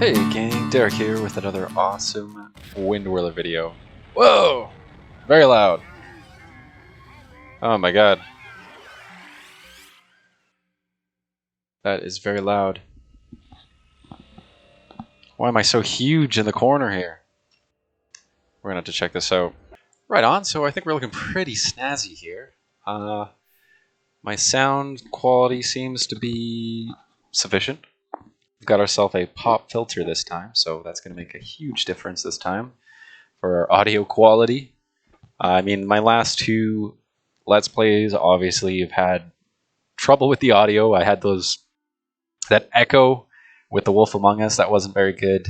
Hey gang, Derek here with another awesome Wind Whirler video. Whoa! Very loud. Oh my god. That is very loud. Why am I so huge in the corner here? We're gonna have to check this out. Right on, so I think we're looking pretty snazzy here. My sound quality seems to be sufficient. We've got ourselves a pop filter this time, so that's going to make a huge difference this time for our audio quality. I mean, my last two Let's Plays obviously have had trouble with the audio. I had that echo with The Wolf Among Us. That wasn't very good.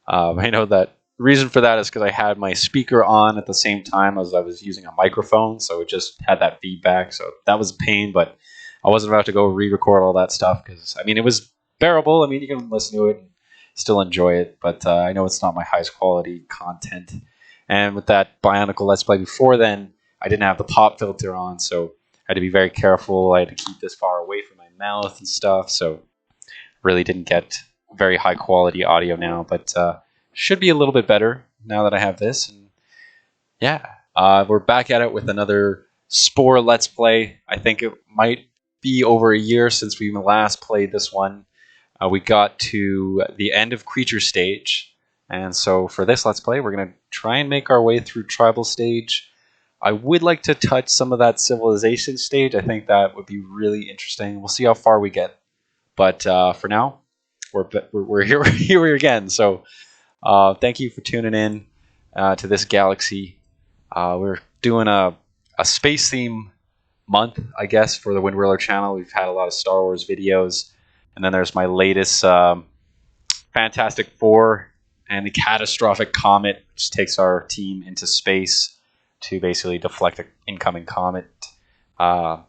I know that the reason for that is because I had my speaker on at the same time as I was using a microphone, so it just had that feedback. So that was a pain, but I wasn't about to go re-record all that stuff because, I mean, it was bearable. I mean, you can listen to it and still enjoy it, but I know it's not my highest quality content. And with that Bionicle Let's Play before then, I didn't have the pop filter on, so I had to be very careful. I had to keep this far away from my mouth and stuff, so really didn't get very high quality audio now, but should be a little bit better now that I have this. And yeah, we're back at it with another Spore Let's Play. I think it might be over a year since we last played this one. We got to the end of Creature Stage, and so for this Let's Play, we're going to try and make our way through Tribal Stage. I would like to touch some of that Civilization Stage. I think that would be really interesting. We'll see how far we get, but for now, we're here again. So thank you for tuning in to this galaxy. We're doing a space theme month, I guess, for the Wind Whirler channel. We've had a lot of Star Wars videos. And then there's my latest Fantastic Four and the Catastrophic Comet, which takes our team into space to basically deflect an incoming comet. I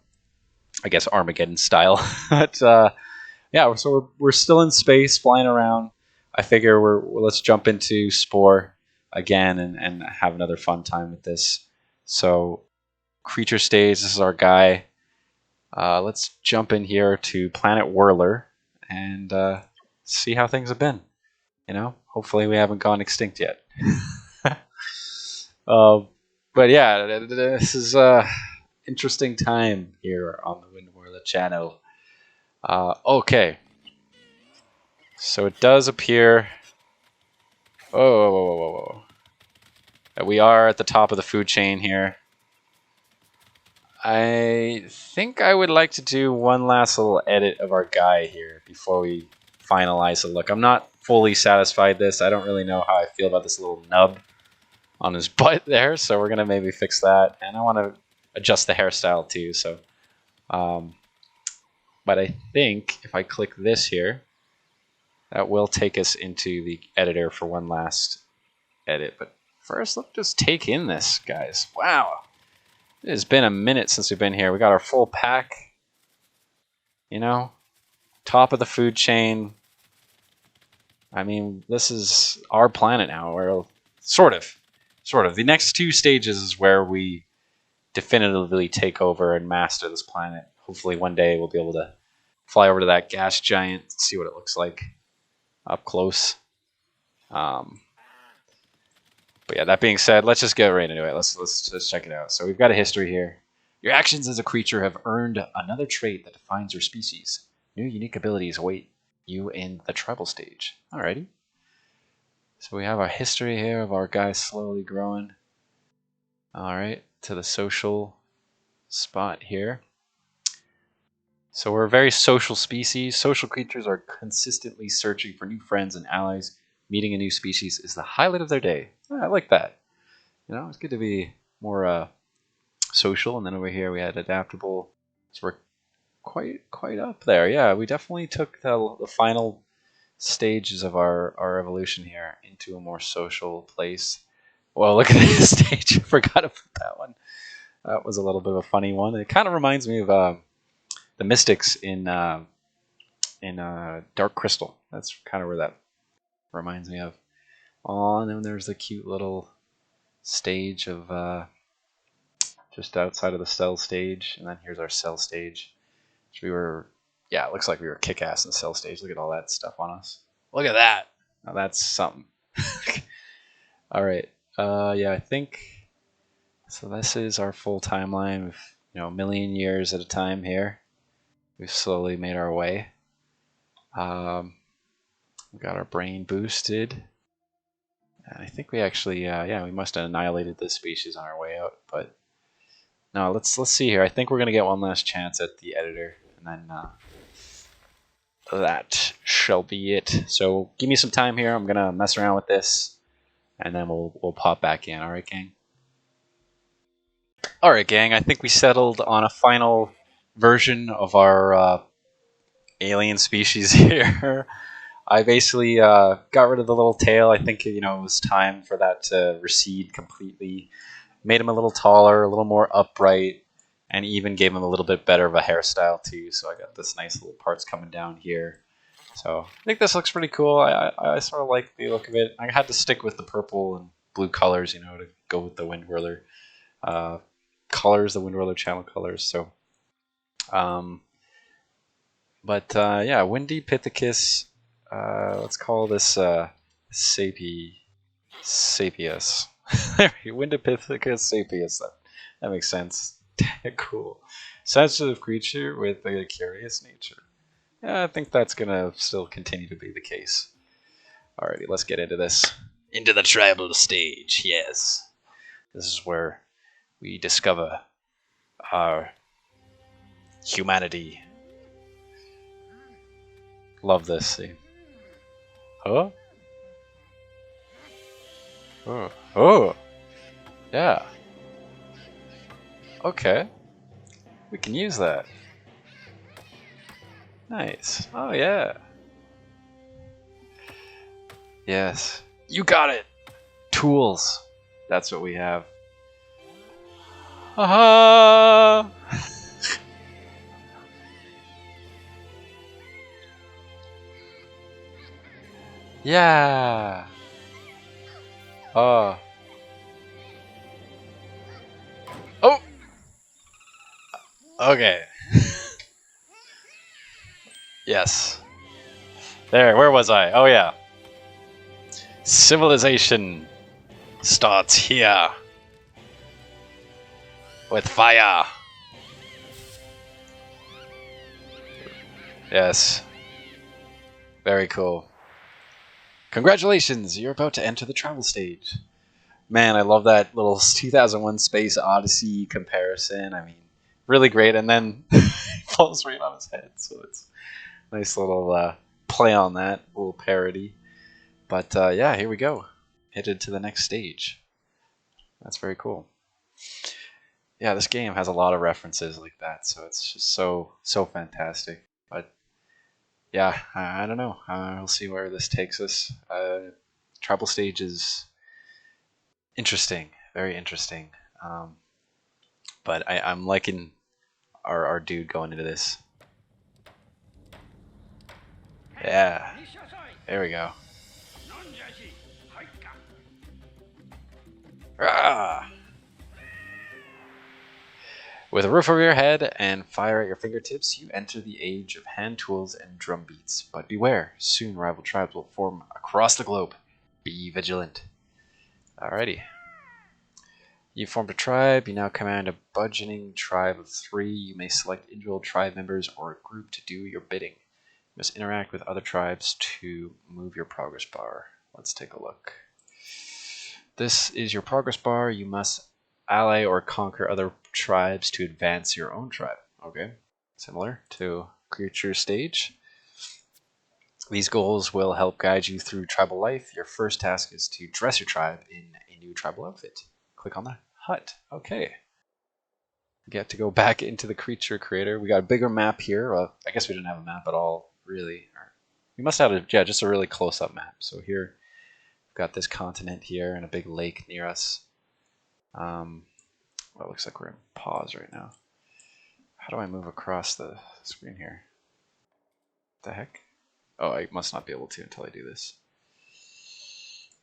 guess Armageddon style. But yeah, so we're still in space, flying around. I figure let's jump into Spore again and have another fun time with this. So Creature Stage, this is our guy. Let's jump in here to Planet Whirler and see how things have been. You know, hopefully we haven't gone extinct yet. But yeah, this is an interesting time here on the Wind Whirler channel. Okay, so it does appear. Oh, that we are at the top of the food chain here. I think I would like to do one last little edit of our guy here before we finalize the look. I'm not fully satisfied with this. I don't really know how I feel about this little nub on his butt there, so we're going to maybe fix that. And I want to adjust the hairstyle too. So, but I think if I click this here, that will take us into the editor for one last edit. But first, let's just take in this, guys. Wow. It has been a minute since we've been here. We got our full pack, you know, top of the food chain. I mean, this is our planet now. We're sort of. The next two stages is where we definitively take over and master this planet. Hopefully one day we'll be able to fly over to that gas giant and see what it looks like up close. But yeah, that being said, let's just get right into it. Let's just check it out. So we've got a history here. Your actions as a creature have earned another trait that defines your species. New unique abilities await you in the tribal stage. Alrighty. So we have our history here of our guy slowly growing. Alright, to the social spot here. So we're a very social species. Social creatures are consistently searching for new friends and allies. Meeting a new species is the highlight of their day. I like that. You know, it's good to be more social. And then over here we had adaptable. So we're quite up there. Yeah, we definitely took the final stages of our evolution here into a more social place. Well, look at this stage. I forgot to put that one. That was a little bit of a funny one. It kind of reminds me of the Mystics in Dark Crystal. That's kind of where that reminds me of. Oh, and then there's the cute little stage of just outside of the cell stage, and then here's our cell stage. Which we were, yeah, it looks like we were kick-ass in the cell stage. Look at all that stuff on us. Look at that. Now that's something. All right. Yeah, I think so. This is our full timeline. A million years at a time here. We've slowly made our way. We got our brain boosted. And I think we actually, we must have annihilated this species on our way out. But no, let's see here. I think we're gonna get one last chance at the editor, and then that shall be it. So give me some time here. I'm gonna mess around with this, and then we'll pop back in. All right, gang. All right, gang. I think we settled on a final version of our alien species here. I basically got rid of the little tail. I think it was time for that to recede completely. Made him a little taller, a little more upright, and even gave him a little bit better of a hairstyle too. So I got this nice little parts coming down here. So I think this looks pretty cool. I sort of like the look of it. I had to stick with the purple and blue colors, to go with the Wind Whirler colors, the Wind Whirler channel colors. So, yeah, Windy Pithecus. Let's call this sapius. Windopithecus sapius. That makes sense. Cool. Sensitive creature with a curious nature. Yeah, I think that's gonna still continue to be the case. Alrighty, let's get into this. Into the tribal stage, yes. This is where we discover our humanity. Love this scene. Huh? Oh. Oh. Yeah. Okay. We can use that. Nice. Oh, yeah. Yes. You got it! Tools. That's what we have. Aha! Yeah. Oh. Oh. Okay. Yes. There, where was I? Oh, yeah. Civilization starts here. With fire. Yes. Very cool. Congratulations, you're about to enter the travel stage. Man, I love that little 2001 Space Odyssey comparison. I mean, really great. And then it falls right on his head. So it's a nice little play on that, little parody. But yeah, here we go. Headed to the next stage. That's very cool. Yeah, this game has a lot of references like that. So it's just so fantastic. But yeah, I don't know. We'll see where this takes us. Tribal stage is interesting, very interesting. But I'm liking our dude going into this. Yeah, there we go. Ah! With a roof over your head and fire at your fingertips, you enter the age of hand tools and drum beats. But beware, soon rival tribes will form across the globe. Be vigilant. Alrighty. You formed a tribe. You now command a burgeoning tribe of 3. You may select individual tribe members or a group to do your bidding. You must interact with other tribes to move your progress bar. Let's take a look. This is your progress bar. You must ally or conquer other tribes to advance your own tribe. Okay, similar to creature stage. These goals will help guide you through tribal life. Your first task is to dress your tribe in a new tribal outfit. Click on the hut. Okay. We get to go back into the creature creator. We got a bigger map here. Well, I guess we didn't have a map at all, really. We must have just a really close-up map. So here, we've got this continent here and a big lake near us. Well, it looks like we're in pause right now. How do I move across the screen here? What the heck? Oh, I must not be able to until I do this.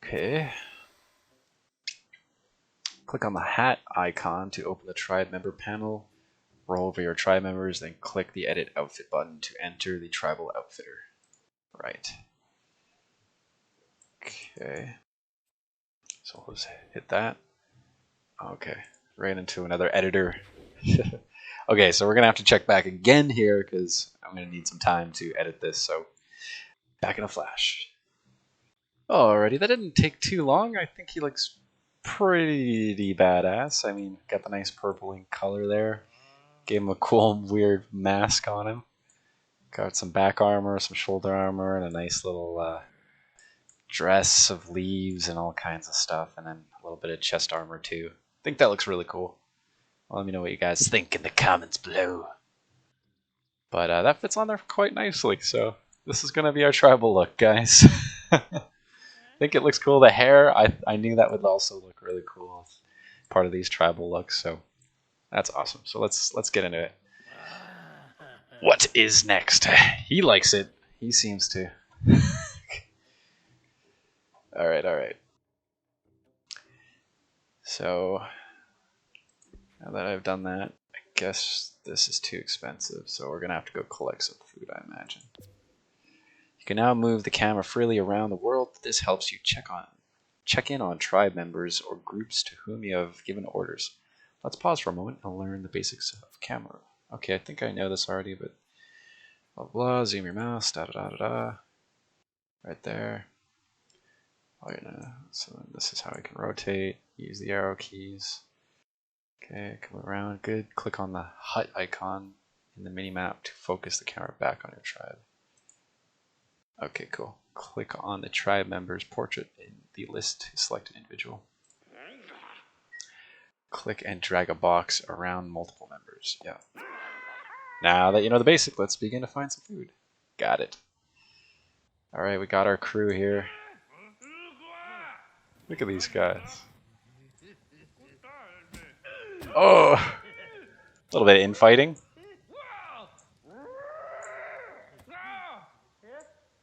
Okay. Click on the hat icon to open the tribe member panel. Roll over your tribe members, then click the edit outfit button to enter the tribal outfitter. Right. Okay. So let's hit that. Okay. Ran into another editor. Okay, so we're going to have to check back again here because I'm going to need some time to edit this. So back in a flash. Alrighty, that didn't take too long. I think he looks pretty badass. I mean, got the nice purpling color there. Gave him a cool, weird mask on him. Got some back armor, some shoulder armor, and a nice little dress of leaves and all kinds of stuff. And then a little bit of chest armor too. I think that looks really cool. Well, let me know what you guys think in the comments below. But that fits on there quite nicely. So this is going to be our tribal look, guys. I think it looks cool. The hair, I knew that would also look really cool. Part of these tribal looks. So that's awesome. So let's get into it. What is next? He likes it. He seems to. All right. So now that I've done that, I guess this is too expensive. So we're gonna have to go collect some food, I imagine. You can now move the camera freely around the world. This helps you check in on tribe members or groups to whom you have given orders. Let's pause for a moment and learn the basics of camera. Okay, I think I know this already, but blah blah. Zoom your mouse. Da da da da da. Right there. Oh, so this is how we can rotate. Use the arrow keys. Okay, come around. Good. Click on the hut icon in the mini map to focus the camera back on your tribe. Okay, cool. Click on the tribe member's portrait in the list to select an individual. Click and drag a box around multiple members. Yeah. Now that you know the basic, let's begin to find some food. Got it. Alright, we got our crew here. Look at these guys. Oh! A little bit of infighting.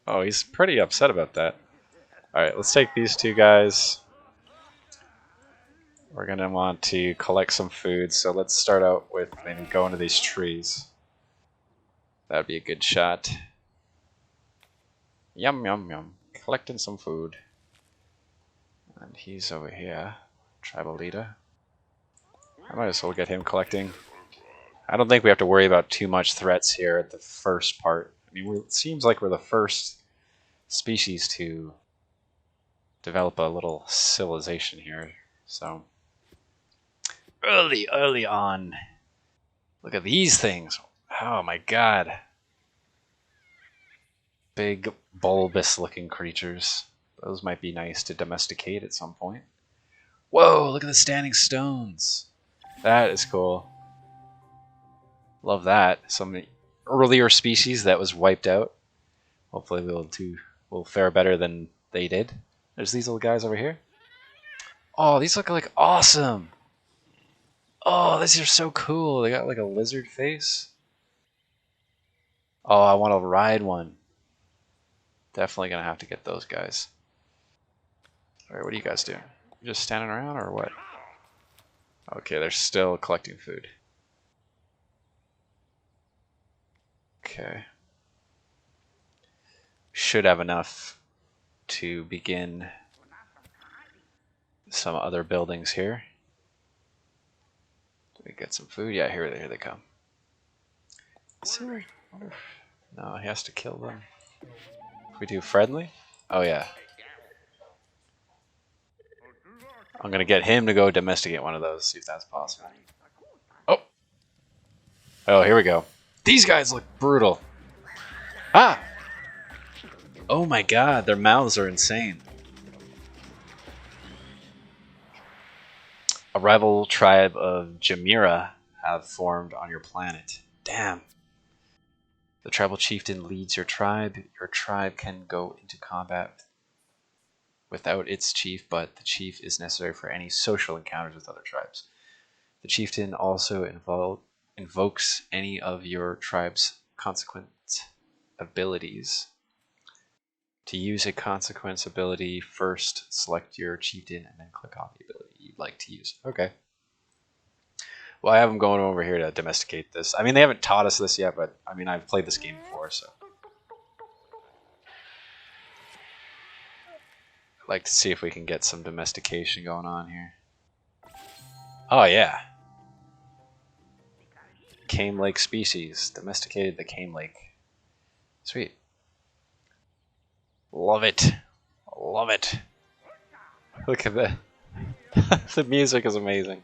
Oh, he's pretty upset about that. Alright, let's take these two guys. We're going to want to collect some food, so let's start out with maybe going to these trees. That'd be a good shot. Yum, yum, yum. Collecting some food. And he's over here. Tribal leader. I might as well get him collecting. I don't think we have to worry about too much threats here at the first part. I mean, it seems like we're the first species to develop a little civilization here. So, early on. Look at these things. Oh my god. Big, bulbous-looking creatures. Those might be nice to domesticate at some point. Whoa, look at the standing stones. That is cool. Love that. Some earlier species that was wiped out. Hopefully we'll fare better than they did. There's these little guys over here. Oh, these look like awesome. Oh, these are so cool. They got like a lizard face. Oh, I want to ride one. Definitely gonna have to get those guys. Alright, what are you guys doing? You just standing around or what? Okay, they're still collecting food. Okay. Should have enough to begin some other buildings here. Do we get some food? Yeah, here they come. No, he has to kill them. If we do friendly? Oh yeah. I'm gonna get him to go domesticate one of those, see if that's possible. Oh! Oh, here we go. These guys look brutal. Ah! Oh my god, their mouths are insane. A rival tribe of Jamira have formed on your planet. Damn. The tribal chieftain leads your tribe. Your tribe can go into combat without its chief, but the chief is necessary for any social encounters with other tribes. The chieftain also invokes any of your tribe's consequence abilities. To use a consequence ability, first select your chieftain and then click on the ability you'd like to use. Okay. Well, I have them going over here to domesticate this. I mean, they haven't taught us this yet, but I mean, I've played this game before, so. like to see if we can get some domestication going on here. Oh yeah. Cane Lake species. Domesticated the Cane Lake. Sweet. Love it. Love it. Look at that. The music is amazing.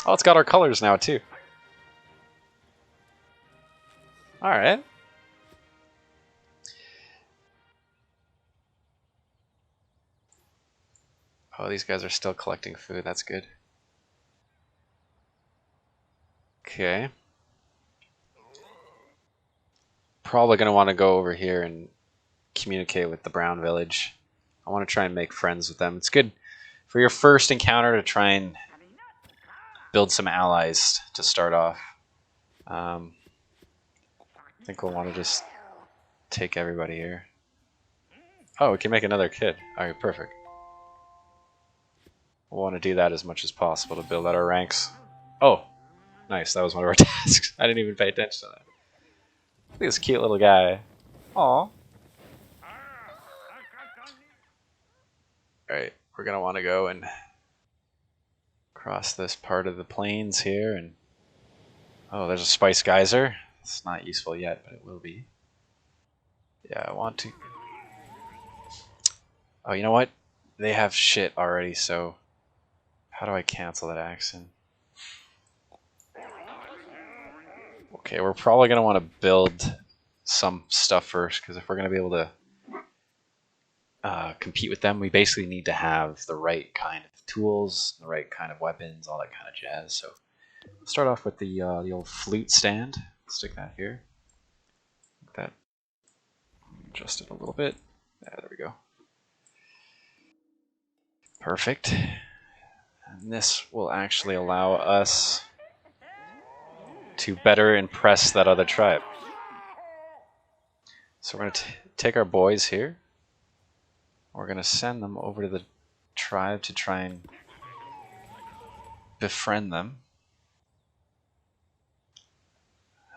Oh, it's got our colors now too. Alright. Oh, these guys are still collecting food. That's good. Okay. Probably going to want to go over here and communicate with the Brown Village. I want to try and make friends with them. It's good for your first encounter to try and build some allies to start off. I think we'll want to just take everybody here. Oh, we can make another kid. Alright, perfect. We'll want to do that as much as possible to build out our ranks. Oh, nice. That was one of our tasks. I didn't even pay attention to that. Look at this cute little guy. Aww. Alright, we're going to want to go and cross this part of the plains here. And oh, there's a spice geyser. It's not useful yet, but it will be. Yeah, I want to... Oh, you know what? They have shit already, so... How do I cancel that accent? Okay, we're probably going to want to build some stuff first, because if we're going to be able to compete with them, we basically need to have the right kind of tools, the right kind of weapons, all that kind of jazz. So let's start off with the old flute stand. Stick that here. Like that. Adjust it a little bit. Yeah, there we go. Perfect. And this will actually allow us to better impress that other tribe. So we're going to take our boys here. We're going to send them over to the tribe to try and befriend them.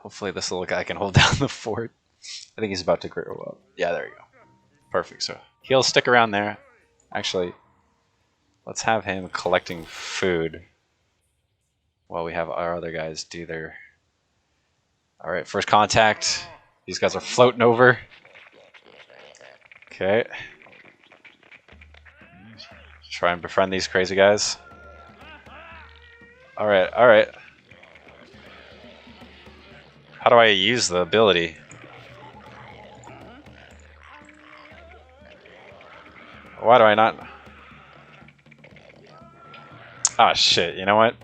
Hopefully this little guy can hold down the fort. I think he's about to grow up. Yeah, there you go. Perfect. So he'll stick around there. Actually, let's have him collecting food while we have our other guys do their... Alright, first contact. These guys are floating over. Okay. Try and befriend these crazy guys. Alright, alright. How do I use the ability? Why do I not... Ah, shit, you know what?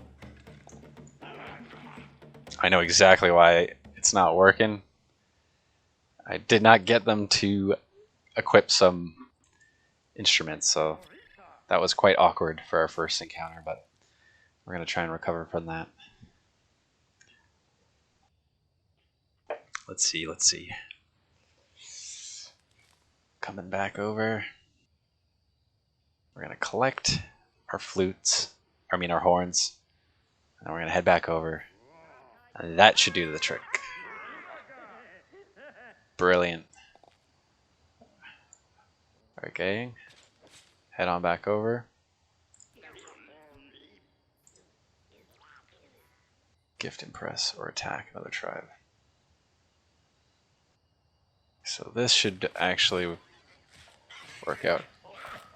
I know exactly why it's not working. I did not get them to equip some instruments, so that was quite awkward for our first encounter, but we're going to try and recover from that. Let's see, let's see. Coming back over. We're going to collect our flutes, our horns, and we're going to head back over. And that should do the trick. Brilliant. Okay. Head on back over. Gift, impress, or attack another tribe. So this should actually work out.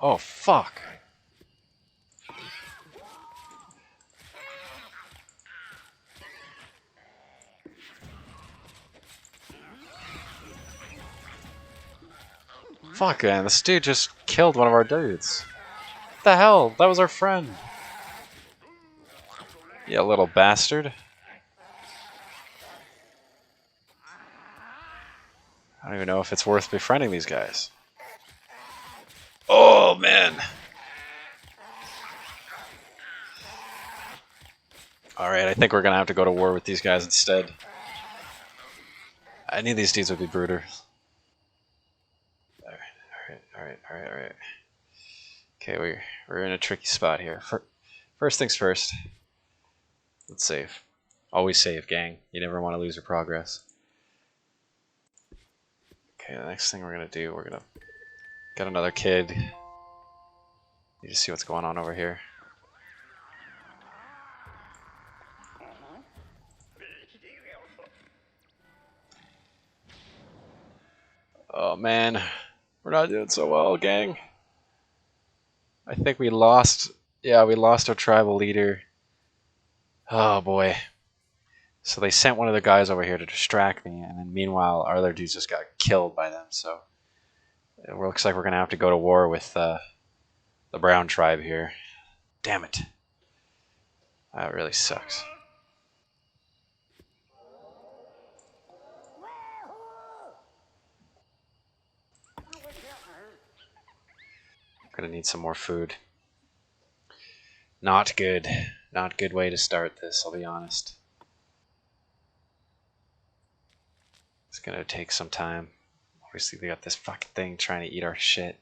Oh, fuck! Fuck, man, this dude just killed one of our dudes. What the hell? That was our friend. Yeah, little bastard. I don't even know if it's worth befriending these guys. Oh, man! Alright, I think we're gonna have to go to war with these guys instead. I knew these dudes would be brooders. Alright. Okay, we're in a tricky spot here. First things first. Let's save. Always save, gang. You never want to lose your progress. Okay, the next thing we're gonna do, we're gonna get another kid. You just see what's going on over here. Oh man, we're not doing so well, gang. I think we lost. Yeah, we lost our tribal leader. Oh boy. So they sent one of the guys over here to distract me, and then meanwhile, our other dudes just got killed by them. So it looks like we're gonna have to go to war with the brown tribe here. Damn it. That really sucks. Gonna need some more food. Not good. Not a good way to start this, I'll be honest. It's gonna take some time. Obviously, we got this fucking thing trying to eat our shit.